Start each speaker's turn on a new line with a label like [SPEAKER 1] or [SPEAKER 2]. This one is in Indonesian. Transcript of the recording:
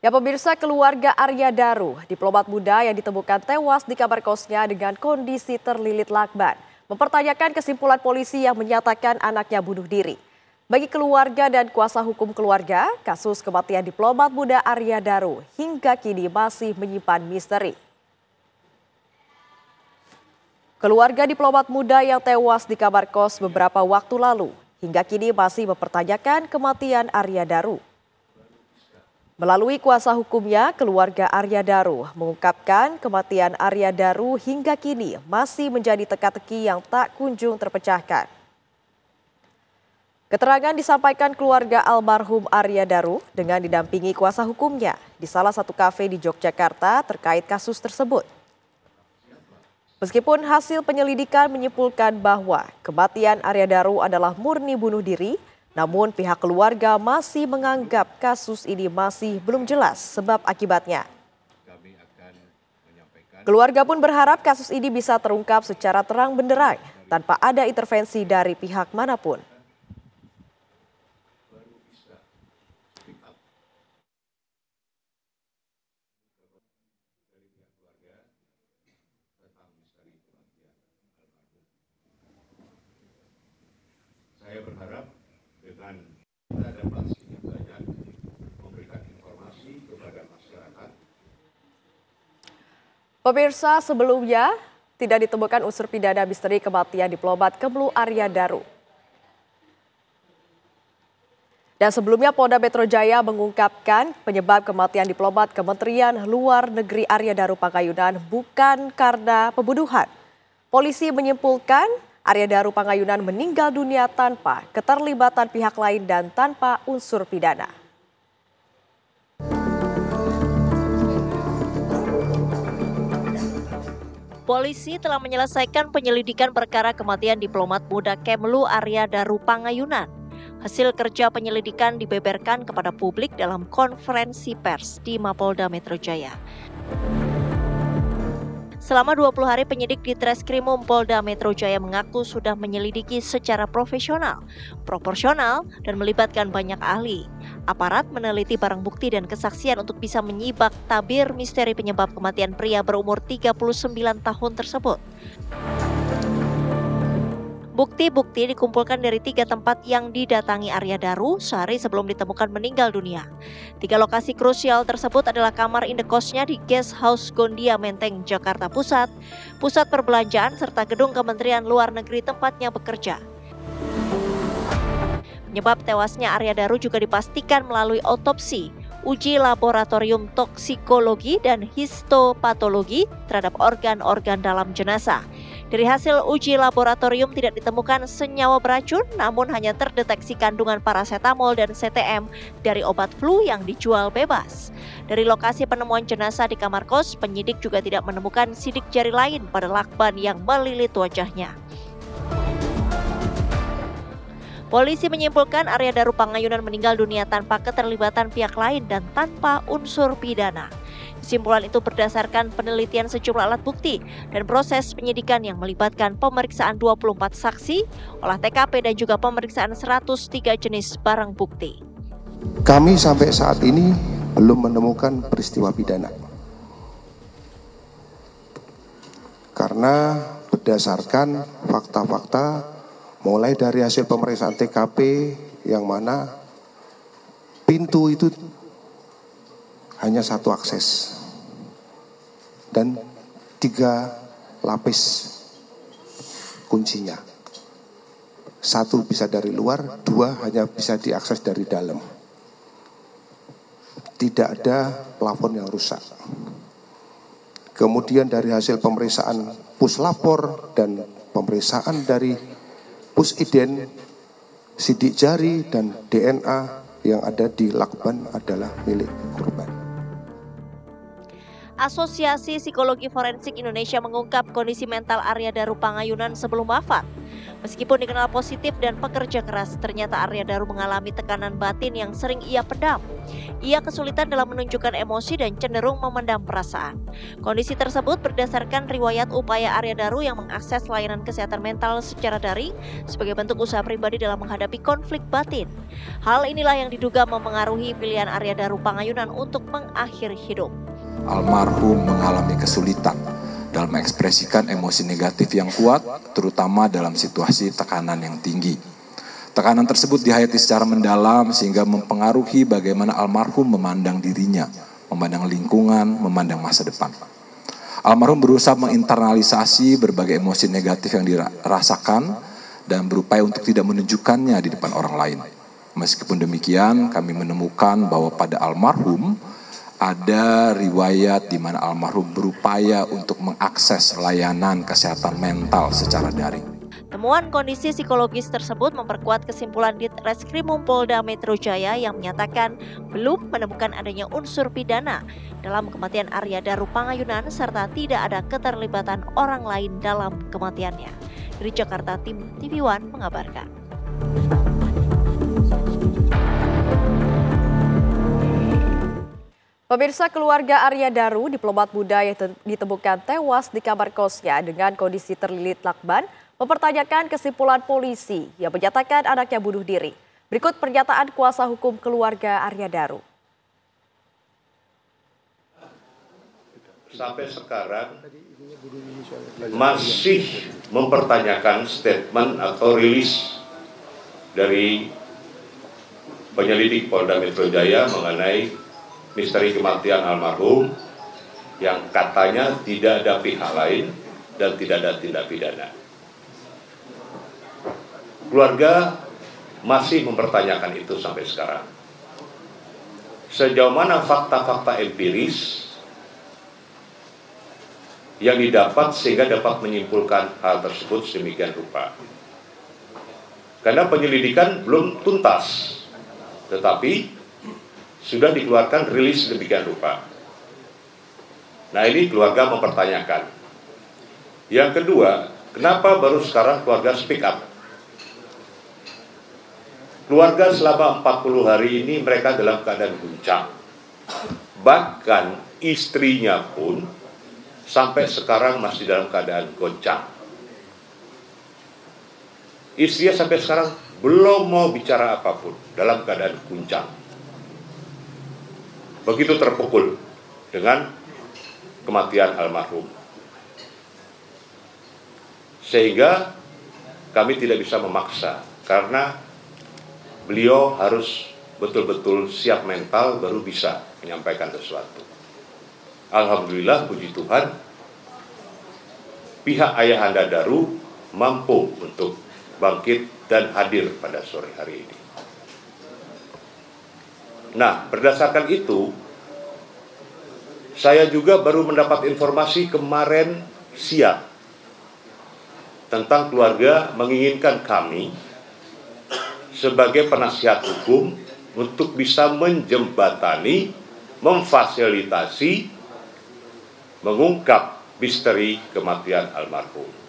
[SPEAKER 1] Ya pemirsa, keluarga Arya Daru, diplomat muda yang ditemukan tewas di kamar kosnya dengan kondisi terlilit lakban, mempertanyakan kesimpulan polisi yang menyatakan anaknya bunuh diri. Bagi keluarga dan kuasa hukum keluarga, kasus kematian diplomat muda Arya Daru hingga kini masih menyimpan misteri. Keluarga diplomat muda yang tewas di kamar kos beberapa waktu lalu hingga kini masih mempertanyakan kematian Arya Daru. Melalui kuasa hukumnya, keluarga Arya Daru mengungkapkan kematian Arya Daru hingga kini masih menjadi teka-teki yang tak kunjung terpecahkan. Keterangan disampaikan keluarga almarhum Arya Daru dengan didampingi kuasa hukumnya di salah satu kafe di Yogyakarta terkait kasus tersebut. Meskipun hasil penyelidikan menyimpulkan bahwa kematian Arya Daru adalah murni bunuh diri, namun pihak keluarga masih menganggap kasus ini masih belum jelas sebab akibatnya. Keluarga pun berharap kasus ini bisa terungkap secara terang benderang tanpa ada intervensi dari pihak manapun.
[SPEAKER 2] Saya berharap dengan ada pastinya banyak memberikan informasi kepada masyarakat.
[SPEAKER 1] Pemirsa, sebelumnya tidak ditemukan unsur pidana misteri kematian diplomat Kemlu Arya Daru. Dan sebelumnya Polda Metro Jaya mengungkapkan penyebab kematian diplomat Kementerian Luar Negeri Arya Daru Pangayunan bukan karena pembunuhan. Polisi menyimpulkan Arya Daru Pangayunan meninggal dunia tanpa keterlibatan pihak lain dan tanpa unsur pidana.
[SPEAKER 3] Polisi telah menyelesaikan penyelidikan perkara kematian diplomat muda Kemlu Arya Daru Pangayunan. Hasil kerja penyelidikan dibeberkan kepada publik dalam konferensi pers di Mapolda Metro Jaya. Selama 20 hari penyidik di Treskrimum Polda Metro Jaya mengaku sudah menyelidiki secara profesional, proporsional, dan melibatkan banyak ahli. Aparat meneliti barang bukti dan kesaksian untuk bisa menyibak tabir misteri penyebab kematian pria berumur 39 tahun tersebut. Bukti-bukti dikumpulkan dari 3 tempat yang didatangi Arya Daru sehari sebelum ditemukan meninggal dunia. 3 lokasi krusial tersebut adalah kamar indekosnya di Guest House Gondia Menteng, Jakarta Pusat, pusat perbelanjaan, serta gedung Kementerian Luar Negeri tempatnya bekerja. Penyebab tewasnya Arya Daru juga dipastikan melalui otopsi, uji laboratorium toksikologi dan histopatologi terhadap organ-organ dalam jenazah. Dari hasil uji laboratorium tidak ditemukan senyawa beracun, namun hanya terdeteksi kandungan parasetamol dan CTM dari obat flu yang dijual bebas. Dari lokasi penemuan jenazah di kamar kos, penyidik juga tidak menemukan sidik jari lain pada lakban yang melilit wajahnya. Polisi menyimpulkan Arya Daru Pangayunan meninggal dunia tanpa keterlibatan pihak lain dan tanpa unsur pidana. Kesimpulan itu berdasarkan penelitian sejumlah alat bukti dan proses penyidikan yang melibatkan pemeriksaan 24 saksi, olah TKP dan juga pemeriksaan 103 jenis barang bukti.
[SPEAKER 4] Kami sampai saat ini belum menemukan peristiwa pidana. Karena berdasarkan fakta-fakta mulai dari hasil pemeriksaan TKP yang mana pintu itu hanya 1 akses dan 3 lapis kuncinya. 1 bisa dari luar, 2 hanya bisa diakses dari dalam. Tidak ada plafon yang rusak. Kemudian dari hasil pemeriksaan puslapor dan pemeriksaan dari pusident, sidik jari dan DNA yang ada di lakban adalah milik korban.
[SPEAKER 3] Asosiasi Psikologi Forensik Indonesia mengungkap kondisi mental Arya Daru Pangayunan sebelum wafat. Meskipun dikenal positif dan pekerja keras, ternyata Arya Daru mengalami tekanan batin yang sering ia pendam. Ia kesulitan dalam menunjukkan emosi dan cenderung memendam perasaan. Kondisi tersebut berdasarkan riwayat upaya Arya Daru yang mengakses layanan kesehatan mental secara daring sebagai bentuk usaha pribadi dalam menghadapi konflik batin. Hal inilah yang diduga mempengaruhi pilihan Arya Daru Pangayunan untuk mengakhiri hidup.
[SPEAKER 5] Almarhum mengalami kesulitan dalam mengekspresikan emosi negatif yang kuat, terutama dalam situasi tekanan yang tinggi. Tekanan tersebut dihayati secara mendalam sehingga mempengaruhi bagaimana almarhum memandang dirinya, memandang lingkungan, memandang masa depan. Almarhum berusaha menginternalisasi berbagai emosi negatif yang dirasakan dan berupaya untuk tidak menunjukkannya di depan orang lain. Meskipun demikian, kami menemukan bahwa pada almarhum ada riwayat di mana almarhum berupaya untuk mengakses layanan kesehatan mental secara daring.
[SPEAKER 3] Temuan kondisi psikologis tersebut memperkuat kesimpulan Ditreskrimum Polda Metro Jaya yang menyatakan belum menemukan adanya unsur pidana dalam kematian Arya Daru Pangayunan serta tidak ada keterlibatan orang lain dalam kematiannya. Dari Jakarta, tim TV One mengabarkan.
[SPEAKER 1] Pemirsa, keluarga Arya Daru, diplomat muda yang ditemukan tewas di kamar kosnya dengan kondisi terlilit lakban, mempertanyakan kesimpulan polisi yang menyatakan anaknya bunuh diri. Berikut pernyataan kuasa hukum keluarga Arya Daru.
[SPEAKER 2] Sampai sekarang masih mempertanyakan statement atau rilis dari penyelidik Polda Metro Jaya mengenai misteri kematian almarhum yang katanya tidak ada pihak lain dan tidak ada tindak pidana. Keluarga masih mempertanyakan itu sampai sekarang. Sejauh mana fakta-fakta empiris yang didapat sehingga dapat menyimpulkan hal tersebut sedemikian rupa. Karena penyelidikan belum tuntas, tetapi sudah dikeluarkan rilis demikian rupa. Nah, ini keluarga mempertanyakan. Yang kedua, kenapa baru sekarang keluarga speak up? Keluarga selama 40 hari ini mereka dalam keadaan guncang. Bahkan istrinya pun sampai sekarang masih dalam keadaan goncang. Istrinya sampai sekarang belum mau bicara apapun, dalam keadaan guncang. Begitu terpukul dengan kematian almarhum. Sehingga kami tidak bisa memaksa, karena beliau harus betul-betul siap mental baru bisa menyampaikan sesuatu. Alhamdulillah, puji Tuhan, pihak Ayahanda Daru mampu untuk bangkit dan hadir pada sore hari ini. Nah, berdasarkan itu, saya juga baru mendapat informasi kemarin siang tentang keluarga menginginkan kami sebagai penasihat hukum untuk bisa menjembatani, memfasilitasi, mengungkap misteri kematian almarhum.